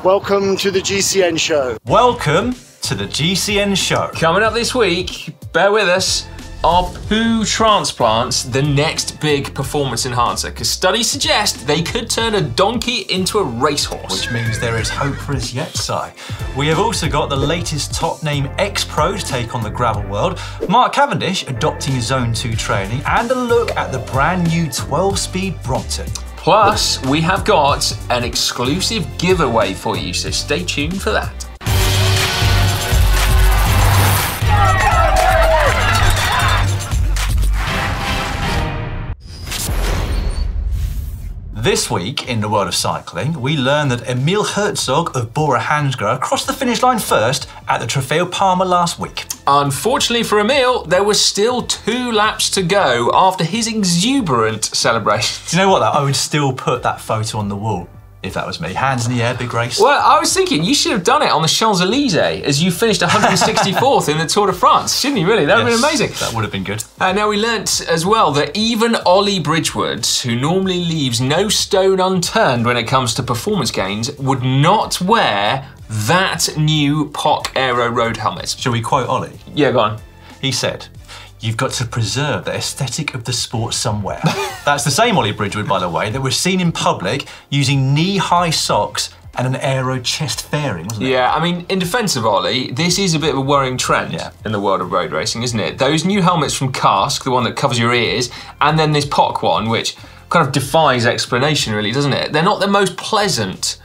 Welcome to the GCN show. Welcome to the GCN show. Coming up this week, bear with us, are poo transplants the next big performance enhancer? Because studies suggest they could turn a donkey into a racehorse. Which means there is hope for us yet, Si. We have also got the latest top name X-Pro to take on the gravel world, Mark Cavendish adopting Zone 2 training, and a look at the brand new 12-speed Brompton. Plus, we have got an exclusive giveaway for you, so stay tuned for that. This week in the world of cycling, we learned that Emil Herzog of Bora Hansgrohe crossed the finish line first at the Trofeo Palma last week. Unfortunately for Emil, there were still 2 laps to go after his exuberant celebration. Do you know what, though? I would still put that photo on the wall if that was me. Hands in the air, big race. Well, I was thinking you should have done it on the Champs-Élysées as you finished 164th in the Tour de France, shouldn't you, really? That would have been amazing. That would have been good. Now, we learnt as well that even Ollie Bridgewood, who normally leaves no stone unturned when it comes to performance gains, would not wear that new POC Aero road helmet. Shall we quote Ollie? Yeah, go on. He said, "You've got to preserve the aesthetic of the sport somewhere." That's the same Ollie Bridgewood, by the way, that was seen in public using knee-high socks and an aero chest fairing, wasn't it? Yeah, I mean, in defence of Ollie, this is a bit of a worrying trend in the world of road racing, isn't it? Those new helmets from Kask, the one that covers your ears, and then this POC one, which kind of defies explanation, really, doesn't it? They're not the most pleasant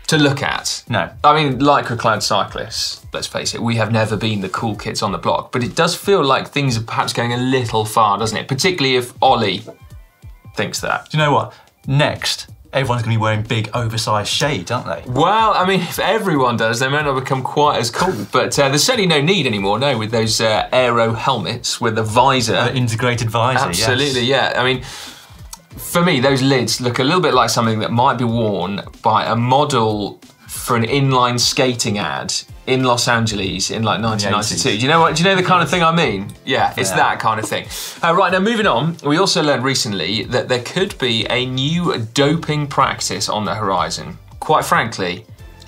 to look at. No. I mean, lycra-clad cyclists, let's face it, we have never been the cool kids on the block, but it does feel like things are perhaps going a little far, doesn't it? Particularly if Ollie thinks that. Do you know what? Next, everyone's going to be wearing big, oversized shades, aren't they? Well, I mean, if everyone does, they may not become quite as cool, but there's certainly no need anymore, no, with those aero helmets with the visor. Integrated visor, Absolutely, yeah. I mean, for me, those lids look a little bit like something that might be worn by a model for an inline skating ad in Los Angeles in like 1992. Do you know what? Do you know the kind of thing I mean? Yeah, it's that kind of thing. Right, now moving on, we also learned recently that there could be a new doping practice on the horizon. Quite frankly,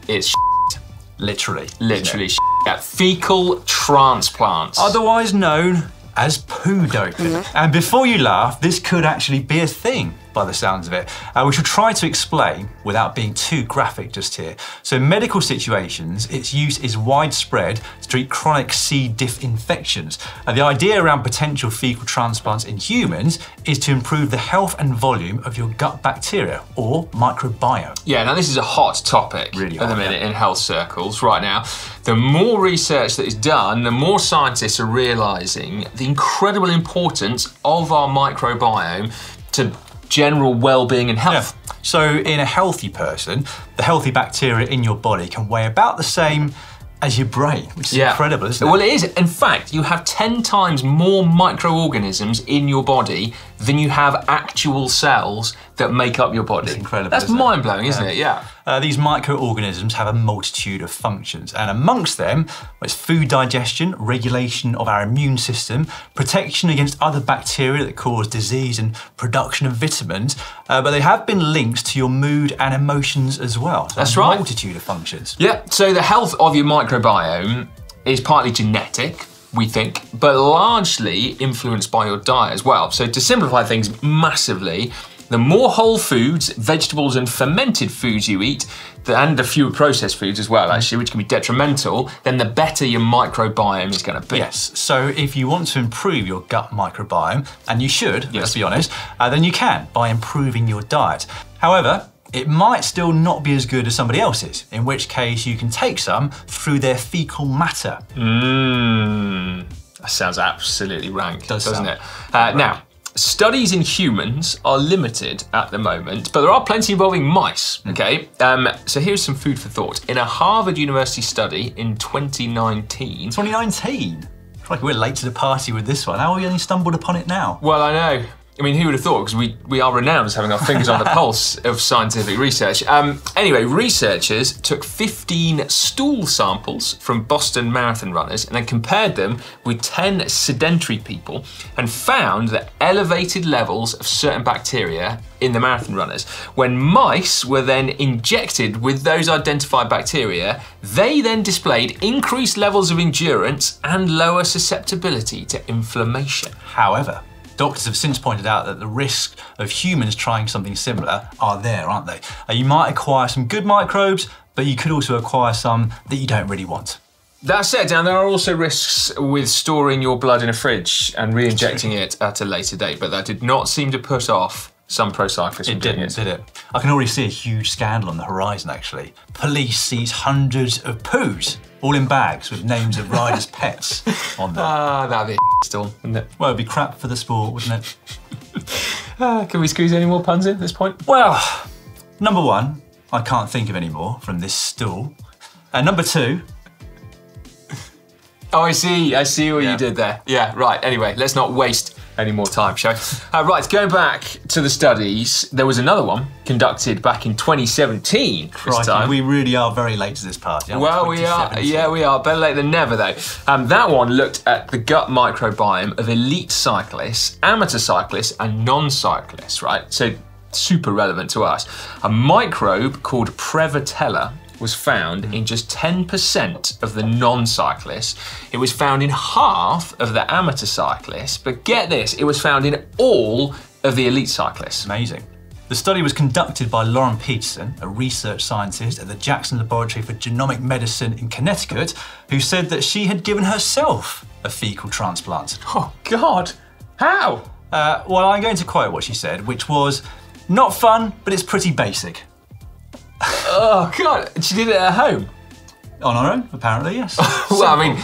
it's shit. Literally. Literally shit. Yeah, fecal transplants. Otherwise known as poo doping. And before you laugh, this could actually be a thing by the sounds of it. We shall try to explain without being too graphic just here. So in medical situations, its use is widespread to treat chronic C. diff infections. The idea around potential fecal transplants in humans is to improve the health and volume of your gut bacteria, or microbiome. Yeah, now this is a hot topic really at the minute in health circles right now. The more research that is done, the more scientists are realizing the incredible importance of our microbiome to general well-being and health. Yeah. So in a healthy person, the healthy bacteria in your body can weigh about the same as your brain, which is incredible, isn't it? Well, it is. In fact, you have 10 times more microorganisms in your body than you have actual cells that make up your body. It's incredible. That's mind-blowing, isn't it? Yeah. These microorganisms have a multitude of functions, and amongst them is food digestion, regulation of our immune system, protection against other bacteria that cause disease, and production of vitamins. But they have been linked to your mood and emotions as well. So that's right. A multitude of functions. Yeah, so the health of your microbiome is partly genetic, we think, but largely influenced by your diet as well. So to simplify things massively, the more whole foods, vegetables and fermented foods you eat, and the fewer processed foods as well, actually, which can be detrimental, then the better your microbiome is going to be. Yes, so if you want to improve your gut microbiome, and you should, let's be honest, then you can by improving your diet. However, it might still not be as good as somebody else's, in which case you can take some through their fecal matter. That sounds absolutely rank, doesn't it? Now, studies in humans are limited at the moment, but there are plenty involving mice, okay? So here's some food for thought. In a Harvard University study in 2019... 2019? Like we're late to the party with this one. How have we only stumbled upon it now? Well, I know. I mean, who would have thought? Because we are renowned as having our fingers on the pulse of scientific research. Anyway, researchers took 15 stool samples from Boston marathon runners and then compared them with 10 sedentary people and found that elevated levels of certain bacteria in the marathon runners. When mice were then injected with those identified bacteria, they then displayed increased levels of endurance and lower susceptibility to inflammation. However, doctors have since pointed out that the risk of humans trying something similar are there, aren't they? You might acquire some good microbes, but you could also acquire some that you don't really want. That said, Dan, there are also risks with storing your blood in a fridge and re-injecting it at a later date, but that did not seem to put off some pro cyclists from doing it. Did it? I can already see a huge scandal on the horizon, actually. Police seize hundreds of poos, all in bags with names of riders' pets on them. That'd be a storm, wouldn't it? Well, it'd be crap for the sport, wouldn't it? Can we squeeze any more puns in at this point? Well, number one, I can't think of any more from this stool. And number two... Oh, I see what you did there. Yeah, right, anyway, let's not waste any more time, shall we? Right, going back to the studies, there was another one conducted back in 2017. Crikey, this time. we really are very late to this party. Well, we are. Yeah, we are. Better late than never, though. That one looked at the gut microbiome of elite cyclists, amateur cyclists, and non-cyclists, right? So super relevant to us. A microbe called Prevotella was found in just 10% of the non-cyclists. It was found in half of the amateur cyclists, but get this, it was found in all of the elite cyclists. Amazing. The study was conducted by Lauren Peterson, a research scientist at the Jackson Laboratory for Genomic Medicine in Connecticut, who said that she had given herself a fecal transplant. Oh God, how? Well, I'm going to quote what she said, which was, "Not fun, but it's pretty basic." Oh God, she did it at home? On her own, apparently, yes. Well, I mean,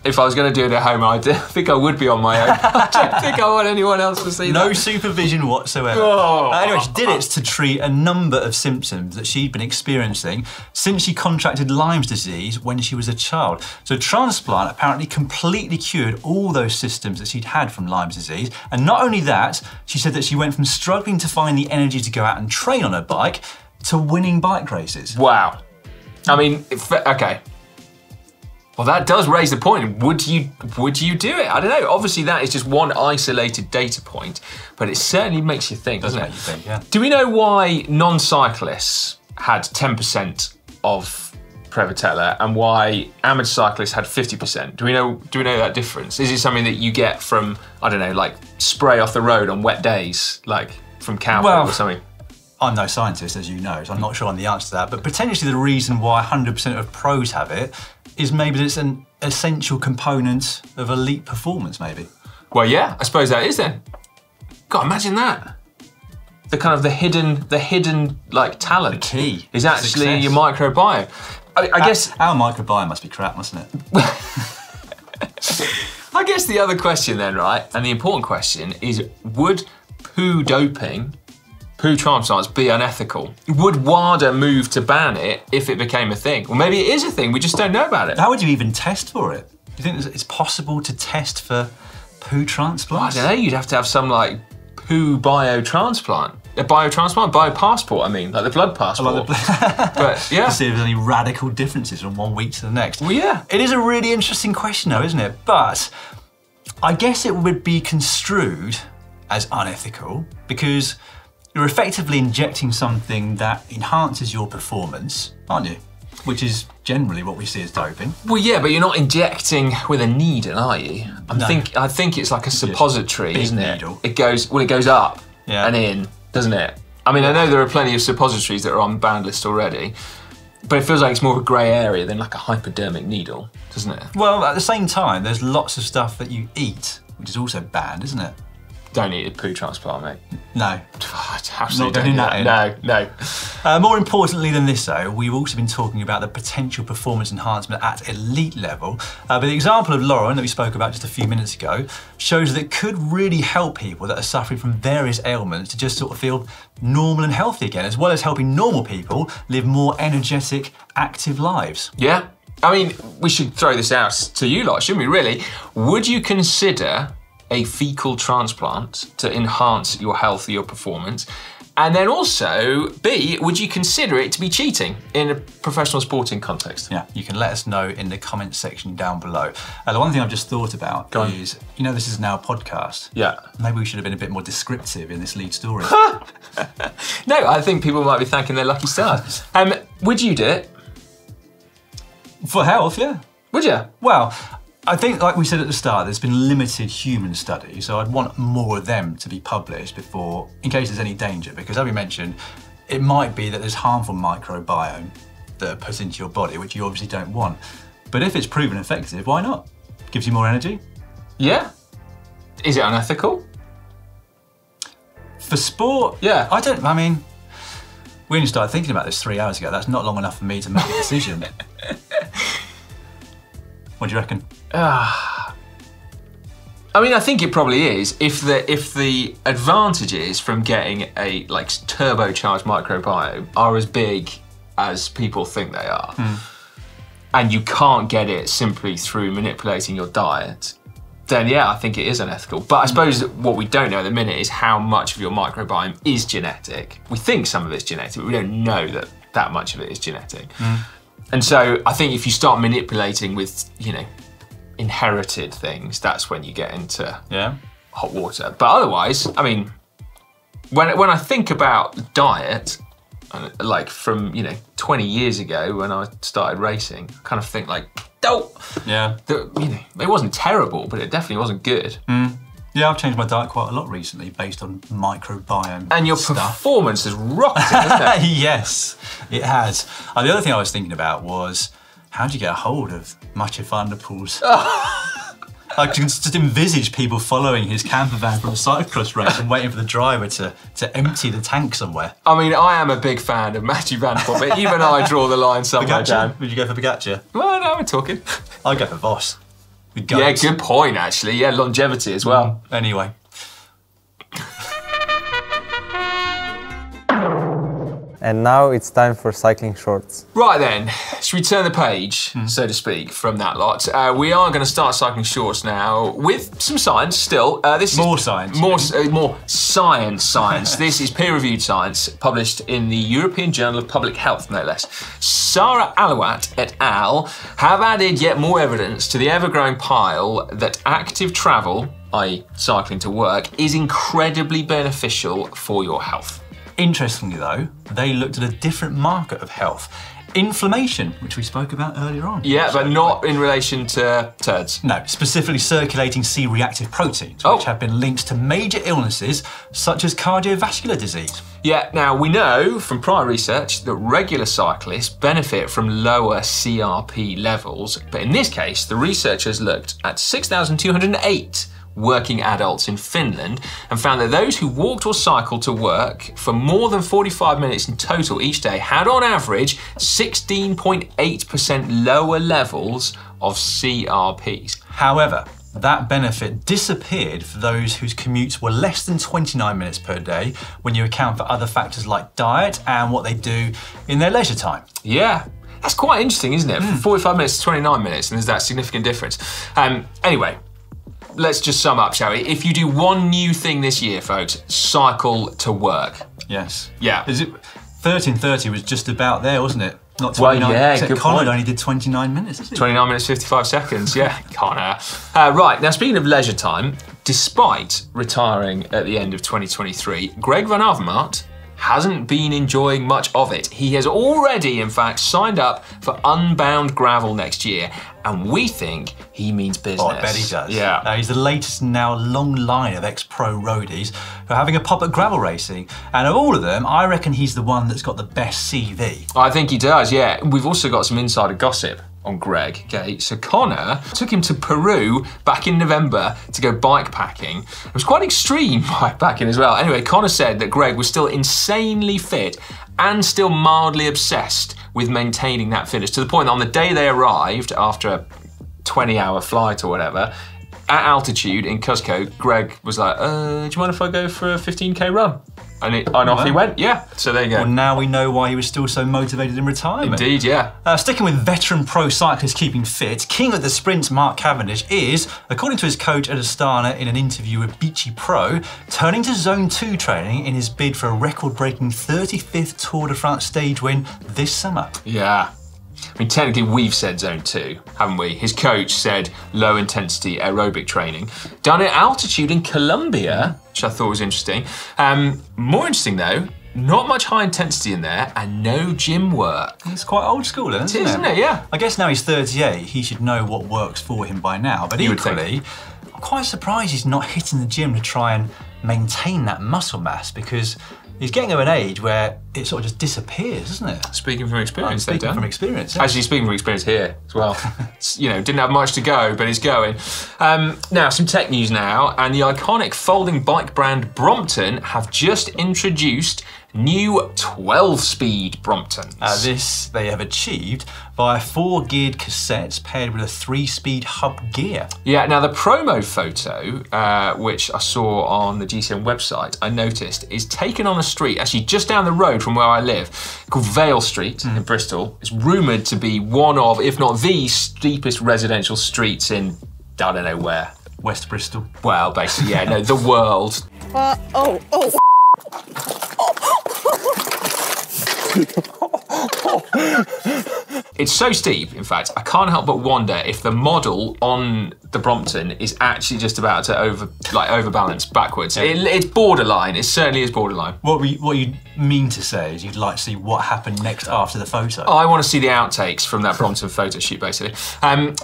if I was going to do it at home, I think I would be on my own. I don't think I want anyone else to see that. No supervision whatsoever. Oh. Anyway, she did it to treat a number of symptoms that she'd been experiencing since she contracted Lyme's disease when she was a child. So transplant apparently completely cured all those symptoms that she'd had from Lyme's disease. And not only that, she said that she went from struggling to find the energy to go out and train on her bike to winning bike races. Wow. I mean, okay. Well, that does raise the point. Would you do it? I don't know. Obviously, that is just one isolated data point, but it certainly makes you think, doesn't it? Make you think, yeah. Do we know why non-cyclists had 10% of Prevotella and why amateur cyclists had 50%? Do we know that difference? Is it something that you get from, I don't know, like spray off the road on wet days, like from cow or something? I'm no scientist, as you know, so I'm not sure on the answer to that, but potentially the reason why 100% of pros have it is maybe that it's an essential component of elite performance, maybe. Well, yeah, I suppose that is then. God, imagine that. The kind of the hidden like talent. The key is actually your microbiome. I guess our microbiome must be crap, mustn't it? I guess the other question then, right, and the important question is, would poo transplants be unethical? Would WADA move to ban it if it became a thing? Or maybe it is a thing, we just don't know about it. How would you even test for it? Do you think it's possible to test for poo transplants? I don't know, you'd have to have some like poo biotransplant. A biopassport, I mean, like the blood passport. But yeah. To see if there's any radical differences from one week to the next. Well, yeah. It is a really interesting question though, isn't it? But I guess it would be construed as unethical because you're effectively injecting something that enhances your performance, aren't you? Which is generally what we see as doping. Well, yeah, but you're not injecting with a needle, are you? I think it's like a suppository, isn't it? Needle. It goes up and in, doesn't it? I mean, I know there are plenty of suppositories that are on the banned list already, but it feels like it's more of a grey area than like a hypodermic needle, doesn't it? Well, at the same time, there's lots of stuff that you eat, which is also banned, isn't it? Don't eat a poo transplant, mate. No. Absolutely don't. No. More importantly than this though, we've also been talking about the potential performance enhancement at elite level. But the example of Lauren that we spoke about just a few minutes ago shows that it could really help people that are suffering from various ailments to just sort of feel normal and healthy again, as well as helping normal people live more energetic, active lives. Yeah. I mean, we should throw this out to you lot, shouldn't we, really? Would you consider a fecal transplant to enhance your health or your performance? And then also, B, would you consider it to be cheating in a professional sporting context? Yeah, you can let us know in the comments section down below. The one thing I've just thought about is, you know, this is now a podcast. Yeah. Maybe we should have been a bit more descriptive in this lead story. No, I think people might be thanking their lucky stars. Would you do it? For health, yeah. Would you? Well, I think, like we said at the start, there's been limited human studies, so I'd want more of them to be published before, in case there's any danger, because as we mentioned, it might be that there's harmful microbiome that are put into your body, which you obviously don't want. But if it's proven effective, why not? Gives you more energy. Yeah. Is it unethical? For sport? Yeah. I mean, we only started thinking about this 3 hours ago. That's not long enough for me to make a decision. What do you reckon? I mean, I think it probably is. If the advantages from getting a turbocharged microbiome are as big as people think they are, and you can't get it simply through manipulating your diet, then yeah, I think it is unethical. But I suppose what we don't know at the minute is how much of your microbiome is genetic. We think some of it's genetic, but we don't know that much of it is genetic. And so I think if you start manipulating with, you know, inherited things, that's when you get into hot water. But otherwise, I mean, when I think about diet, like from, you know, 20 years ago when I started racing, I kind of think like, oh, yeah, you know, it wasn't terrible, but it definitely wasn't good. Yeah, I've changed my diet quite a lot recently based on microbiome. And your performance has rocketed, hasn't it? Yes, it has. And the other thing I was thinking about was, how do you get a hold of Mathieu van der Poel's? I can just envisage people following his camper van from a cyclocross race and waiting for the driver to empty the tank somewhere. I mean, I am a big fan of Mathieu van der Poel, but even I draw the line somewhere down. Would you go for Pogacar? Well, no, we're talking. I'd go for Voss. Yeah, good point, actually. Yeah, longevity as well. Anyway. And now it's time for cycling shorts. Right then, should we turn the page, so to speak, from that lot? We are going to start cycling shorts now with some science still. This is more science. More science. This is peer-reviewed science published in the European Journal of Public Health, no less. Sarah Alawat et al. Have added yet more evidence to the ever-growing pile that active travel, i.e. cycling to work, is incredibly beneficial for your health. Interestingly though, they looked at a different marker of health. Inflammation, which we spoke about earlier on. Yeah, but not in relation to turds. No, specifically circulating C-reactive proteins, which have been linked to major illnesses such as cardiovascular disease. Yeah, now we know from prior research that regular cyclists benefit from lower CRP levels, but in this case, the researchers looked at 6,208 working adults in Finland and found that those who walked or cycled to work for more than 45 minutes in total each day had on average 16.8% lower levels of CRPs. However, that benefit disappeared for those whose commutes were less than 29 minutes per day when you account for other factors like diet and what they do in their leisure time. Yeah. That's quite interesting, isn't it? From 45 minutes to 29 minutes, and there's that significant difference. Anyway, let's just sum up, shall we? If you do one new thing this year, folks, cycle to work. Yes. Yeah. 13:30 was just about there, wasn't it? Not 29. Well, yeah, except good Colin point. only did 29 minutes, didn't he? 29 minutes, 55 seconds, yeah. Connor. Right, now speaking of leisure time, despite retiring at the end of 2023, Greg Van Avermaet hasn't been enjoying much of it. He has already, in fact, signed up for Unbound Gravel next year, and we think he means business. Oh, I bet he does. Yeah. He's the latest in now a long line of ex-pro roadies who are having a pop at gravel racing, and of all of them, I reckon he's the one that's got the best CV. I think he does, yeah. We've also got some insider gossip on Greg, okay? So Connor took him to Peru back in November to go bikepacking. It was quite extreme bikepacking as well. Anyway, Connor said that Greg was still insanely fit and still mildly obsessed with maintaining that fitness, to the point that on the day they arrived, after a 20-hour flight or whatever, at altitude in Cusco, Greg was like, do you mind if I go for a 15K run? And off he went, yeah. So there you go. Well, now we know why he was still so motivated in retirement. Indeed, yeah. Sticking with veteran pro cyclists keeping fit, king of the sprints Mark Cavendish is, according to his coach at Astana in an interview with Beachy Pro, turning to Zone 2 training in his bid for a record-breaking 35th Tour de France stage win this summer. Yeah. I mean, technically we've said Zone 2, haven't we? His coach said low intensity aerobic training. Done at altitude in Colombia, which I thought was interesting. More interesting though, not much high intensity in there and no gym work. It's quite old school, isn't it? Isn't it? Yeah. I guess now he's 38, he should know what works for him by now. But equally, I'm quite surprised he's not hitting the gym to try and maintain that muscle mass, because he's getting to an age where it sort of just disappears, doesn't it? Speaking from experience, speaking from experience. Yeah. Actually, speaking from experience here as well. You know, didn't have much to go, but it's going. Now, some tech news now, and the iconic folding bike brand Brompton have just introduced new 12-speed Bromptons. This they have achieved via 4-geared cassettes paired with a 3-speed hub gear. Yeah, now the promo photo, which I saw on the GCN website, I noticed, is taken on a street, actually just down the road from where I live, called Vale Street in Bristol. It's rumoured to be one of, if not the steepest residential streets in, I don't know where. West Bristol. Well, basically, yeah, no, the world. It's so steep, in fact, I can't help but wonder if the model on the Brompton is actually just about to overbalance backwards. It's borderline, it certainly is borderline. What you mean to say is you'd like to see what happened next after the photo? I want to see the outtakes from that Brompton photo shoot, basically.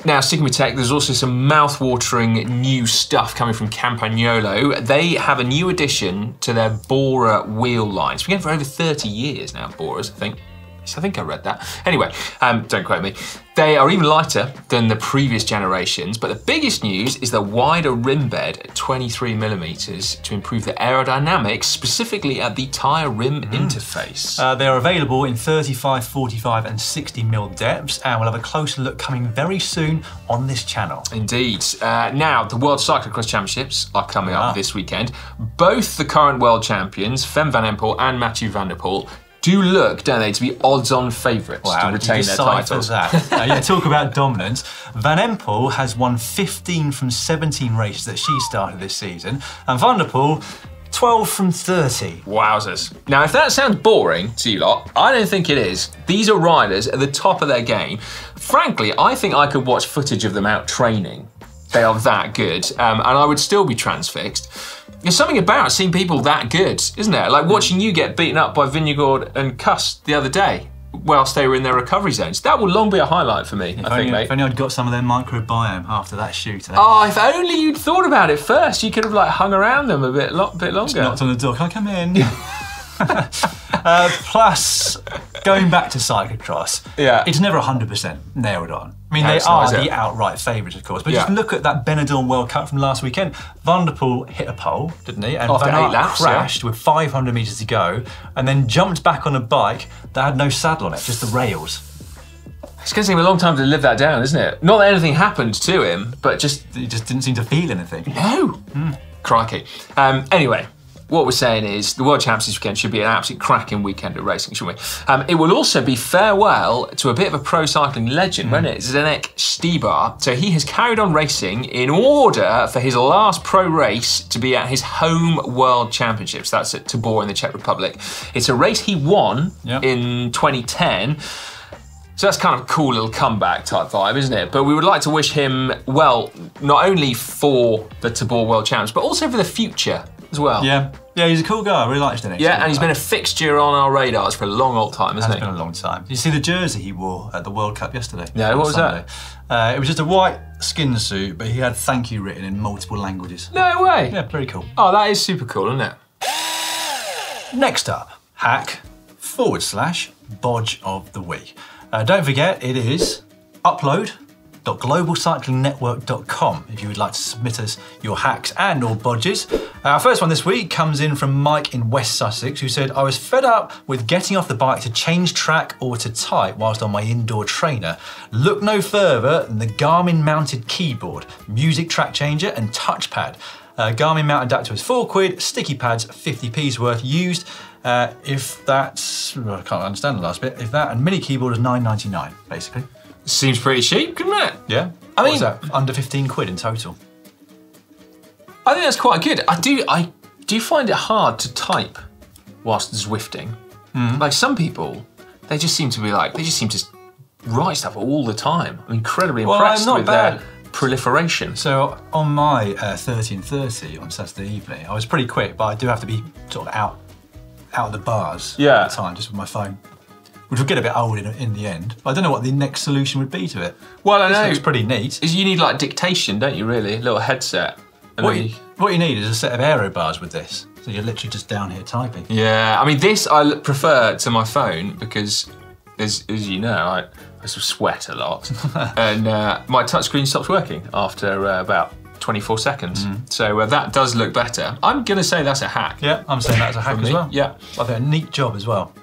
Now, sticking with tech, there's also some mouth-watering new stuff coming from Campagnolo. They have a new addition to their Bora wheel line. It's been going for over 30 years now, Boras, I think. I think I read that. Anyway, don't quote me. They are even lighter than the previous generations, but the biggest news is the wider rim bed at 23mm to improve the aerodynamics, specifically at the tyre rim interface. They are available in 35, 45 and 60mm depths, and we'll have a closer look coming very soon on this channel. Indeed. Now, the World Cyclocross Championships are coming up this weekend. Both the current world champions, Fem van Empel and Mathieu van der Poel, do look, don't they, to be odds-on favourites to retain their titles. Yeah, talk about dominance. Van Empel has won 15 from 17 races that she started this season, and Van der Poel 12 from 30. Wowzers. Now, if that sounds boring to you lot, I don't think it is. These are riders at the top of their game. Frankly, I think I could watch footage of them out training. They are that good, and I would still be transfixed. There's something about seeing people that good, isn't there? Like watching you get beaten up by Vingegaard and Kuss the other day whilst they were in their recovery zones. That will long be a highlight for me, I think, mate. If only I'd got some of their microbiome after that shoot. Oh, if only you'd thought about it first. You could have like hung around them a bit longer. Just knocked on the door. Can I come in? Plus, going back to cyclocross, it's never 100% nailed on. I mean, they are the outright favourites, of course, but just look at that Benidorm World Cup from last weekend. Van der Poel hit a pole, didn't he? And After Van 8 laps, crashed with 500 metres to go, and then jumped back on a bike that had no saddle on it, just the rails. It's going to take him a long time to live that down, isn't it? Not that anything happened to him, but he just didn't seem to feel anything. No. Crikey. Anyway. What we're saying is the World Champs this weekend should be an absolute cracking weekend of racing, shouldn't we? It will also be farewell to a bit of a pro cycling legend, won't it? Zdeněk Štýbar. So he has carried on racing in order for his last pro race to be at his home World Championships. That's at Tabor in the Czech Republic. It's a race he won in 2010. So that's kind of a cool little comeback type vibe, isn't it? But we would like to wish him well, not only for the Tabor World Champs, but also for the future as well. Yeah, he's a cool guy. I really like Zdeněk. Yeah, and he's been a fixture on our radars for a long old time, hasn't he? It's been a long time. Did you see the jersey he wore at the World Cup yesterday? No, what was that? It was just a white skin suit, but he had thank you written in multiple languages. No way. Yeah, very cool. Oh, that is super cool, isn't it? Next up, hack/Bodge of the week. Don't forget, it is upload.globalcyclingnetwork.com if you would like to submit us your hacks and or bodges. Our first one this week comes in from Mike in West Sussex, who said, I was fed up with getting off the bike to change track or to type whilst on my indoor trainer. Look no further than the Garmin mounted keyboard, music track changer and touchpad. Garmin mount adapter is £4, sticky pads 50p's worth used. If that's, well, I can't understand the last bit, if that, and mini keyboard is £9.99 basically. Seems pretty cheap, couldn't it? Yeah. I mean, what was that? Under 15 quid in total. I think that's quite good. I do find it hard to type whilst Zwifting. Like some people, they just seem to write stuff all the time. I'm incredibly impressed with their proliferation. So on my 30 and 30 on Saturday evening, I was pretty quick, but I do have to be sort of out of the bars all the time, just with my phone, which will get a bit old in the end. But I don't know what the next solution would be to it. Well, I know. It's pretty neat. Is you need like dictation, don't you, really? A little headset. And what you need is a set of aero bars with this. So you're literally just down here typing. Yeah, I mean, this I prefer to my phone because, as you know, I sort of sweat a lot. And my touchscreen stops working after about 24 seconds. So that does look better. I'm going to say that's a hack. Yeah, I'm saying that's a hack as well. Yeah. I think a neat job as well.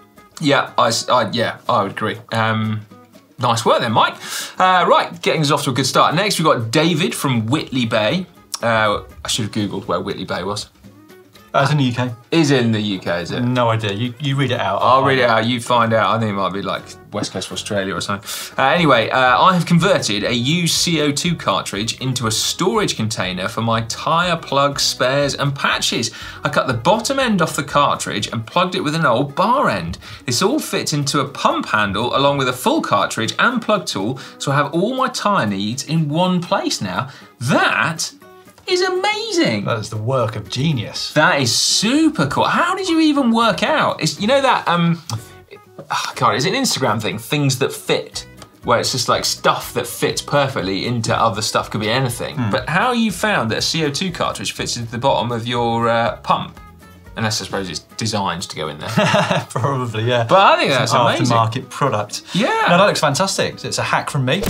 Yeah, I would agree. Nice work then, Mike. Right, getting us off to a good start. Next, we've got David from Whitley Bay. I should have Googled where Whitley Bay was. It's in the UK. Is in the UK, is it? No idea. You read it out. I'll read it out, you find out. I think it might be like West Coast of Australia or something. Anyway, I have converted a used CO2 cartridge into a storage container for my tyre plugs, spares and patches. I cut the bottom end off the cartridge and plugged it with an old bar end. This all fits into a pump handle along with a full cartridge and plug tool, so I have all my tyre needs in one place now. That is amazing. That is the work of genius. That is super cool. How did you even work out? You know that, God, is it an Instagram thing? Things that fit, where it's just like stuff that fits perfectly into other stuff, could be anything. But how you found that a CO2 cartridge fits into the bottom of your pump? Unless I suppose it's designed to go in there. Probably, yeah. But I think that's amazing. Aftermarket product. Yeah. No, that looks fantastic. It's a hack from me.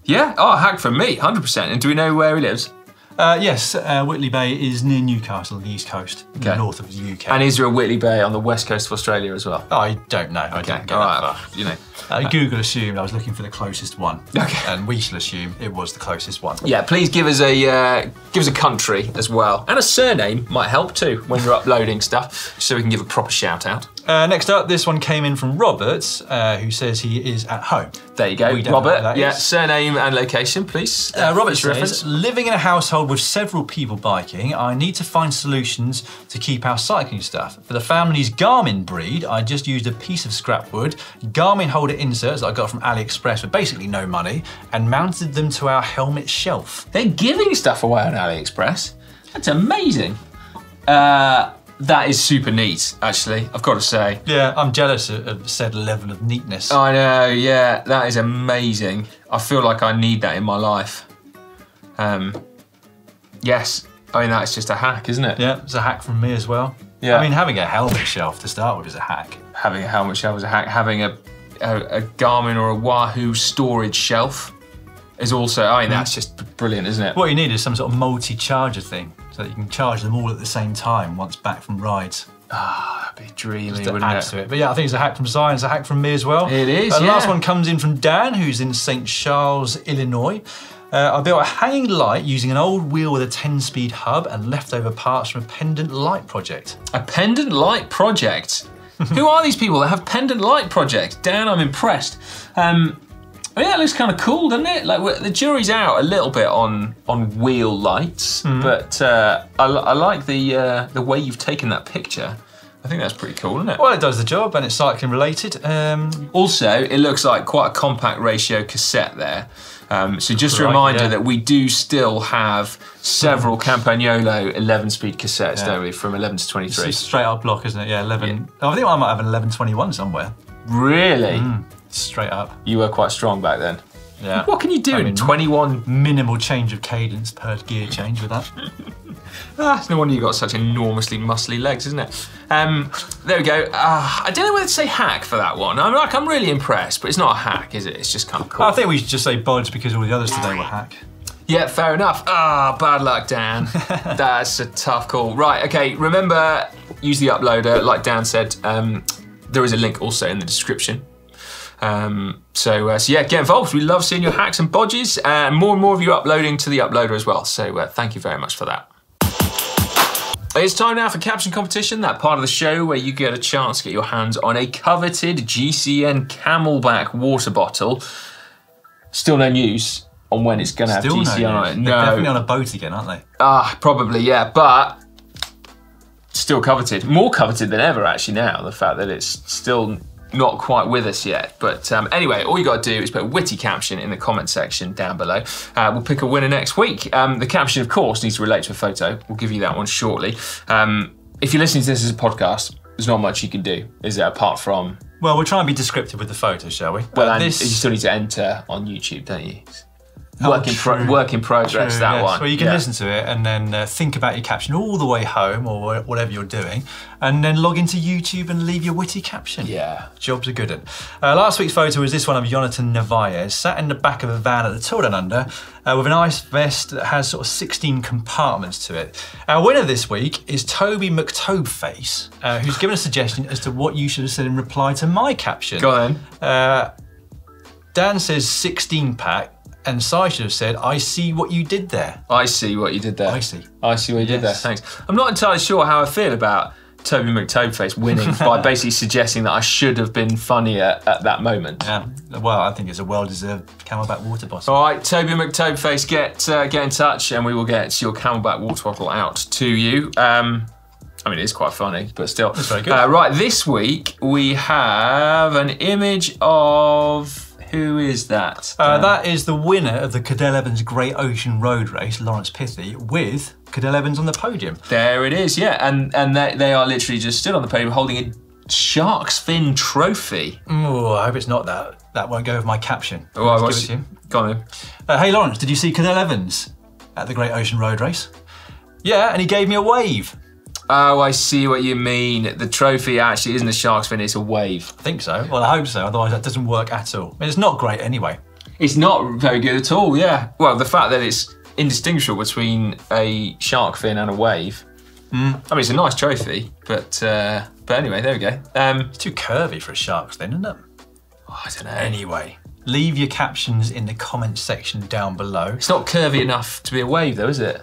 Yeah, a hack from me, 100%. And do we know where he lives? Yes, Whitley Bay is near Newcastle, the east coast, north of the UK. And is there a Whitley Bay on the west coast of Australia as well? I don't know. I didn't get that far. You know. Google assumed I was looking for the closest one. Okay. And we shall assume it was the closest one. Yeah, please give us a country as well. And a surname might help too when you're uploading stuff, so we can give a proper shout out. Next up, this one came in from Robert, who says he is at home. There you go, Robert. Yeah, surname and location, please. Robert says, living in a household with several people biking, I need to find solutions to keep our cycling stuff. For the family's Garmin breed, I just used a piece of scrap wood, Garmin holder inserts that I got from AliExpress with basically no money, and mounted them to our helmet shelf. They're giving stuff away on AliExpress. That's amazing. That is super neat, actually, I've got to say. Yeah, I'm jealous of said level of neatness. I know, yeah, that is amazing. I feel like I need that in my life. Yes, I mean, that's just a hack, isn't it? Yeah, it's a hack from me as well. Yeah. I mean, having a helmet shelf to start with is a hack. Having a helmet shelf is a hack. Having a Garmin or a Wahoo storage shelf is also, I mean, that's just brilliant, isn't it? What you need is some sort of multi-charger thing, so that you can charge them all at the same time once back from rides. Ah, that'd be dreamy, wouldn't it? But yeah, I think it's a hack from Si, it's a hack from me as well. It is, The last one comes in from Dan, who's in St. Charles, Illinois. I built a hanging light using an old wheel with a 10-speed hub and leftover parts from a pendant light project. A pendant light project? Who are these people that have pendant light projects? Dan, I'm impressed. I mean, that looks kind of cool, doesn't it? Like, the jury's out a little bit on wheel lights, but I like the way you've taken that picture. I think that's pretty cool, isn't it? Well, it does the job, and it's cycling related. Also, it looks like quite a compact ratio cassette there. So just a reminder that we do still have several Campagnolo 11-speed cassettes, don't we, from 11 to 23. It's a straight up block, isn't it? Yeah, 11. Yeah. Oh, I think I might have an 1121 somewhere. Really? Straight up. You were quite strong back then. Yeah. What can you do in 21? Minimal change of cadence per gear change with that. It's no wonder you've got such enormously muscly legs, isn't it? There we go. I don't know whether to say hack for that one. I'm really impressed, but it's not a hack, is it? It's just kind of cool. I think we should just say Bodge because all the others today were hack. Yeah, fair enough. Bad luck, Dan. That's a tough call. Right, okay, remember, use the uploader, like Dan said. There is a link also in the description. So yeah, get involved. We love seeing your hacks and bodges, and more of you uploading to the uploader as well. So thank you very much for that. It's time now for Caption Competition, that part of the show where you get a chance to get your hands on a coveted GCN Camelback water bottle. Still no news on when it's going to have GCN on it. No. They're definitely on a boat again, aren't they? Probably, yeah, but still coveted. More coveted than ever, actually, now, the fact that it's still not quite with us yet. But anyway, all you got to do is put a witty caption in the comment section down below. We'll pick a winner next week. The caption, of course, needs to relate to a photo. We'll give you that one shortly. If you're listening to this as a podcast, there's not much you can do, is there, apart from... Well, we'll try and be descriptive with the photo, shall we? Well, and you still need to enter on YouTube, don't you? Work in progress, true, that yes. one. Well, you can listen to it and then think about your caption all the way home or whatever you're doing, and then log into YouTube and leave your witty caption. Yeah. Jobs are good at. Last week's photo was this one of Jonathan Narvaez, sat in the back of a van at the Tour Down Under with an ice vest that has sort of 16 compartments to it. Our winner this week is Toby McTobeface, who's given a suggestion as to what you should have said in reply to my caption. Go on then. Dan says 16-pack. And Si should have said, I see what you did there. I see what you did there. I see. I see what you did there, thanks. I'm not entirely sure how I feel about Toby McTobeface winning by basically suggesting that I should have been funnier at that moment. Yeah, well, I think it's a well-deserved Camelback water bottle. All right, Toby McTobeface, get in touch and we will get your Camelback water bottle out to you. I mean, it is quite funny, but still. That's very good. Right, this week we have an image of... Who is that? That is the winner of the Cadell Evans Great Ocean Road Race, Lawrence Pithy, with Cadell Evans on the podium. There it is, yeah, and they are literally just stood on the podium holding a shark's fin trophy. Oh, I hope it's not that. That won't go with my caption. Oh, I was. Go on then. Hey Lawrence, did you see Cadell Evans at the Great Ocean Road Race? Yeah, and he gave me a wave. Oh, I see what you mean. The trophy actually isn't a shark's fin, it's a wave. I think so. Well, I hope so, otherwise that doesn't work at all. I mean, it's not great anyway. It's not very good at all, yeah. Well, the fact that it's indistinguishable between a shark fin and a wave. I mean, it's a nice trophy, but anyway, there we go. It's too curvy for a shark's fin, isn't it? Oh, I don't know. Anyway, leave your captions in the comment section down below. It's not curvy enough to be a wave though, is it?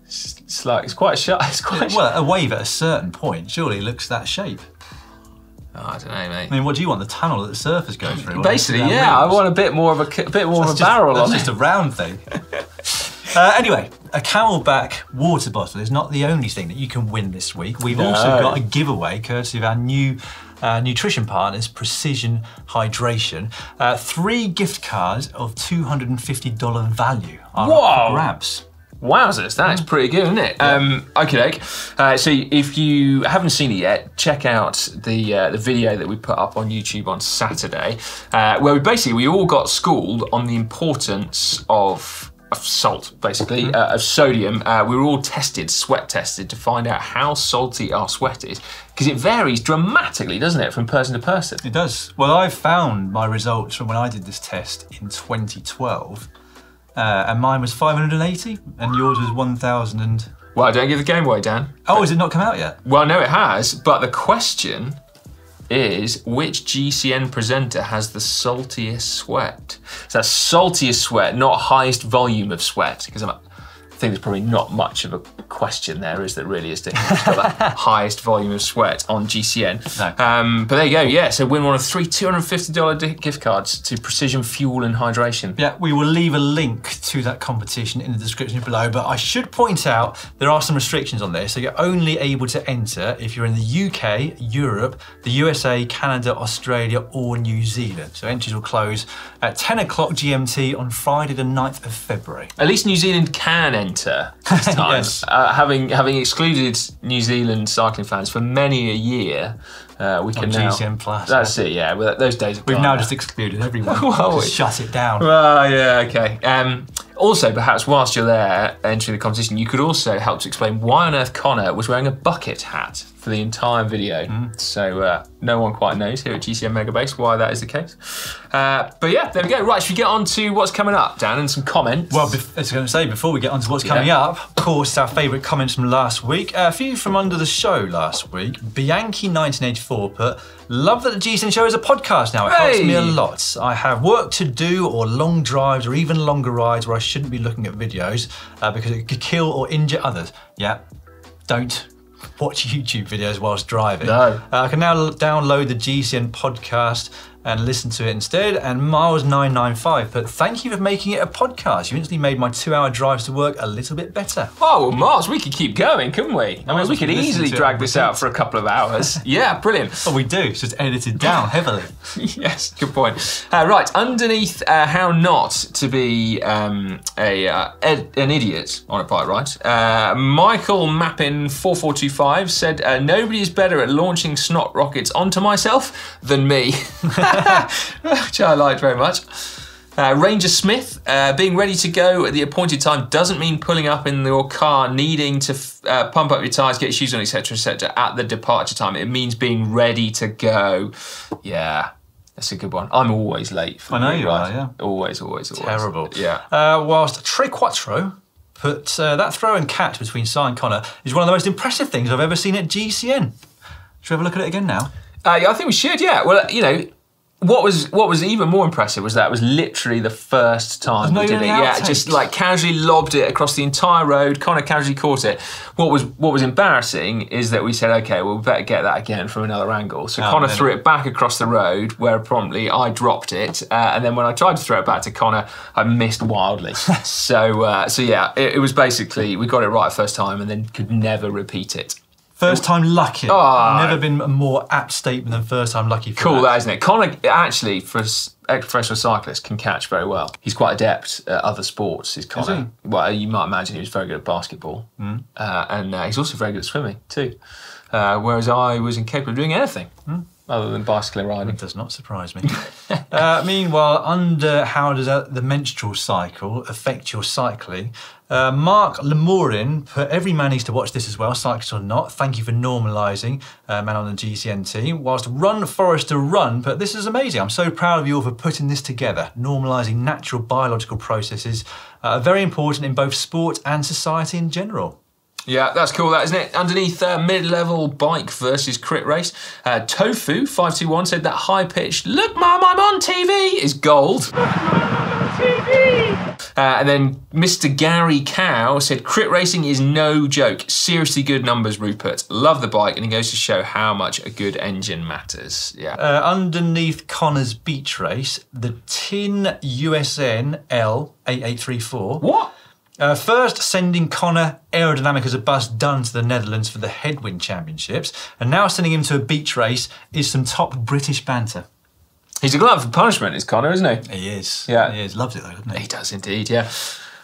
It's quite sharp. Well, a wave at a certain point surely looks that shape. Oh, I don't know, mate. I mean, what do you want? The tunnel that the surfers go through? Basically, yeah. I want a bit more of a barrel on it. That's just a round thing. Anyway, a Camelback water bottle is not the only thing that you can win this week. We've also got a giveaway courtesy of our new nutrition partners, Precision Hydration. 3 gift cards of $250 value are up for grabs. Wowzers, that's pretty good, isn't it? Okay. So if you haven't seen it yet, check out the video that we put up on YouTube on Saturday, where we all got schooled on the importance of salt, basically, of sodium. We were all sweat tested, to find out how salty our sweat is, because it varies dramatically, doesn't it, from person to person? It does. Well, I found my results from when I did this test in 2012. And mine was 580, and yours was 1,000 and... Well, don't give the game away, Dan. Oh, has it not come out yet? Well, no, it has, but the question is, which GCN presenter has the saltiest sweat? So that's saltiest sweat, not highest volume of sweat, because I think there's probably not much of a question there, is there really, is to the highest volume of sweat on GCN. No. But there you go, yeah, so win one of 3 $250 gift cards to Precision Fuel and Hydration. Yeah, we will leave a link to that competition in the description below, but I should point out there are some restrictions on there, so you're only able to enter if you're in the UK, Europe, the USA, Canada, Australia, or New Zealand. So entries will close at 10 o'clock GMT on Friday the 9th of February. At least New Zealand can enter this time. Yes. Having excluded New Zealand cycling fans for many a year, we can now... GCN Plus. That's it, yeah. Well, those days are We've gone now now. just excluded everyone. Well, just shut it down. Well, yeah, okay. Also, perhaps whilst you're there entering the competition, you could also help to explain why on earth Connor was wearing a bucket hat for the entire video. So no one quite knows here at GCN Megabase why that is the case. But yeah, there we go. Right, should we get on to what's coming up, Dan, and some comments? Well, I was going to say, before we get on to what's coming up, of course, our favourite comments from last week. A few from under the show last week. Bianchi1984 put, love that the GCN show is a podcast now. It helps me a lot. I have work to do or long drives or even longer rides where I shouldn't be looking at videos because it could kill or injure others. Yeah, don't watch YouTube videos whilst driving. No. I can now download the GCN podcast and listen to it instead. And Miles995 put, thank you for making it a podcast. You instantly made my 2-hour drives to work a little bit better. Oh, well, Miles, we could keep going, couldn't we? I mean, we could easily drag this out for a couple of hours. Yeah, brilliant. Oh, we do. It's just edited down heavily. Yes, good point. Right, underneath how not to be an idiot on a bike ride, Michael Mappin 4425 said, nobody is better at launching snot rockets onto myself than me. Which I liked very much. Ranger Smith, being ready to go at the appointed time doesn't mean pulling up in your car, needing to pump up your tyres, get your shoes on, etc., at the departure time. It means being ready to go. Yeah, that's a good one. I'm always late. I know you are, yeah. Always. Terrible. Yeah. Whilst Tre Quattro put that throw and catch between Si and Connor is one of the most impressive things I've ever seen at GCN. Should we have a look at it again now? Yeah, I think we should, yeah. Well, you know, what was even more impressive was that it was literally the first time we did it. Yeah, just like casually lobbed it across the entire road, Connor casually caught it. What was embarrassing is that we said, okay, well, we better get that again from another angle. So Connor threw it back across the road, where promptly I dropped it. And then when I tried to throw it back to Connor, I missed wildly. so yeah, it was basically, we got it right first time and then could never repeat it. First time lucky. Oh. Never been a more apt statement than first time lucky. For cool, that isn't it? Connor actually, for a professional cyclist, can catch very well. He's quite adept at other sports. Is Connor? Is he? Well, you might imagine he was very good at basketball, and he's also very good at swimming too. Whereas I was incapable of doing anything other than bicycle riding. That does not surprise me. Meanwhile, under how does the menstrual cycle affect your cycling? Mark Lemourin put, every man needs to watch this as well, cyclist or not. Thank you for normalising, man on the GCN team. Whilst Run Forrester Run, but this is amazing. I'm so proud of you all for putting this together. Normalising natural biological processes are very important in both sport and society in general. Yeah, that's cool, that, isn't it? Underneath mid-level bike versus crit race, Tofu521 said that high-pitched, look, Mum, I'm on TV, is gold. And then Mr. Gary Cow said, crit racing is no joke. Seriously good numbers, Rupert. Love the bike, and it goes to show how much a good engine matters. Yeah. Underneath Connor's beach race, the Tin USN L8834. What? First sending Connor aerodynamic as a bus done to the Netherlands for the Headwind Championships, and now sending him to a beach race is some top British banter. He's a glutton for punishment, is Connor, isn't he? He is. Yeah. He is. Loves it though, doesn't he? He does indeed, yeah.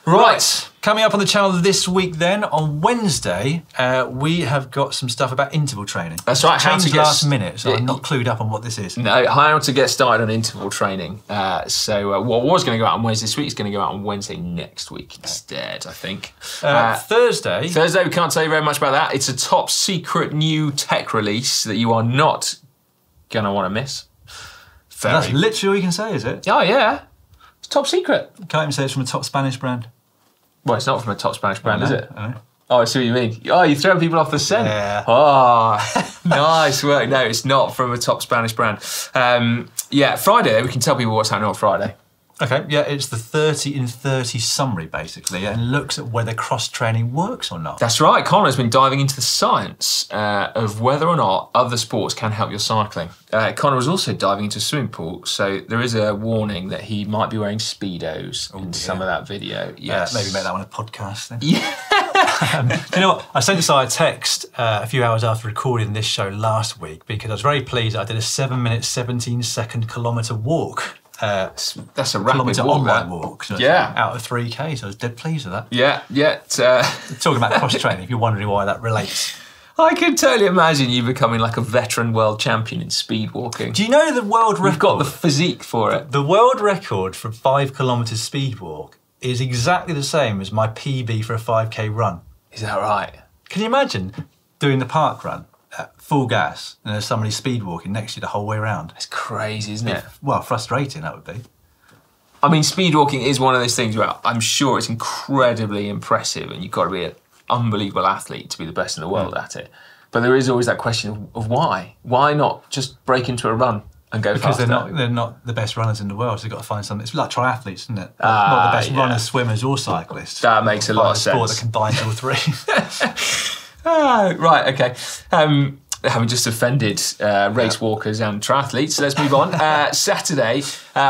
Right. Coming up on the channel this week then, on Wednesday, we have got some stuff about interval training. That's right. How to get last minute, so I'm not clued up on what this is. No, how to get started on interval training. So what was going to go out on Wednesday this week is going to go out on Wednesday next week instead, I think. Thursday, we can't tell you very much about that. It's a top secret new tech release that you are not going to want to miss. That's literally all you can say, is it? Oh, yeah. It's top secret. Can't even say it's from a top Spanish brand. Well, it's not from a top Spanish brand, is it? I know. Oh, I see what you mean. Oh, you throw people off the scent. Yeah. Oh, nice work. No, it's not from a top Spanish brand. Yeah, Friday, we can tell people what's happening on Friday. Okay, yeah, it's the 30 in 30 summary, basically, and looks at whether cross-training works or not. That's right. Connor's been diving into the science of whether or not other sports can help your cycling. Connor was also diving into a swimming pool, so there is a warning that he might be wearing Speedos in some of that video. Yes. Maybe make that one a podcast then. Yeah. Do you know what? I sent this out a text a few hours after recording this show last week because I was very pleased that I did a 7-minute, 17-second kilometre walk. That's a rapid walk. So yeah. Out of 3K, so I was dead pleased with that. Yeah, yeah. Talking about cross-training, if you're wondering why that relates. I can totally imagine you becoming like a veteran world champion in speed walking. Do you know the world record? You've got the physique for it. The world record for 5 kilometres speed walk is exactly the same as my PB for a 5K run. Is that right? Can you imagine doing the park run at full gas and there's somebody speed walking next to you the whole way around? It's crazy, isn't it? Well, frustrating that would be. I mean, speed walking is one of those things where I'm sure it's incredibly impressive and you've got to be an unbelievable athlete to be the best in the world at it. But there is always that question of why? Why not just break into a run and go faster? Because they're not the best runners in the world, so they've got to find something. It's like triathletes, isn't it? Not the best runners, swimmers or cyclists. That makes a lot of sense. Sport that combines all three. Oh, right, okay. Having just offended race walkers and triathletes, let's move on. Saturday,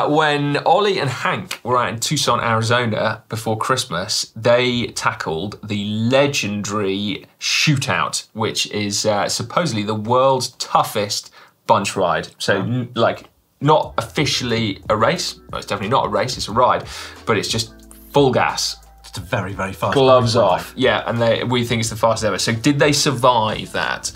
when Ollie and Hank were out in Tucson, Arizona before Christmas, they tackled the legendary shootout, which is supposedly the world's toughest bunch ride. So, like, not officially a race. Well, it's definitely not a race, it's a ride, but it's just full gas. It's a very, very fast gloves ride. off. Yeah, and we think it's the fastest ever. So did they survive that?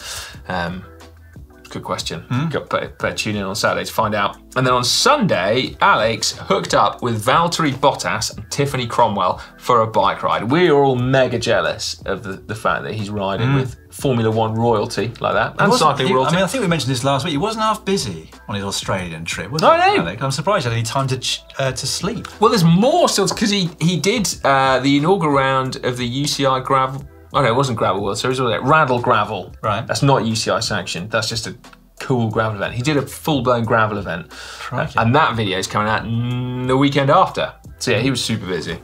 Good question. Better tune in on Saturday to find out. And then on Sunday, Alex hooked up with Valtteri Bottas and Tiffany Cromwell for a bike ride. We are all mega jealous of the fact that he's riding with Formula One royalty like that, and cycling royalty. I mean, I think we mentioned this last week. He wasn't half busy on his Australian trip, was he, No. Alex? I'm surprised he had any time to sleep. Well, there's more still, because he did the inaugural round of the UCI gravel. Oh no, it wasn't Gravel World Series, was it? Radle Gravel. Right. That's not UCI sanctioned. That's just a cool gravel event. He did a full-blown gravel event. And that video is coming out the weekend after. So yeah, he was super busy.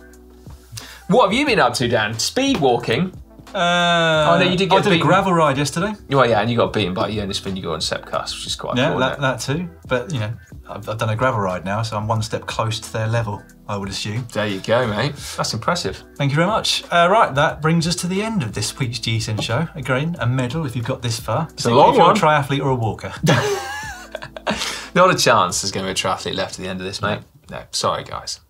What have you been up to, Dan? Speed walking? Oh no, you did get I did a gravel ride yesterday. Well, yeah, and you got beaten by Jonas Vingegaard and Sepp Kuss, which is quite cool. Yeah, that too. But, you know, I've done a gravel ride now, so I'm one step close to their level, I would assume. There you go, mate. That's impressive. Thank you very much. Right, that brings us to the end of this week's GCN show. Again, a medal if you've got this far. It's a long one. If you're a triathlete or a walker. Not a chance there's going to be a triathlete left at the end of this, mate. No, sorry, guys.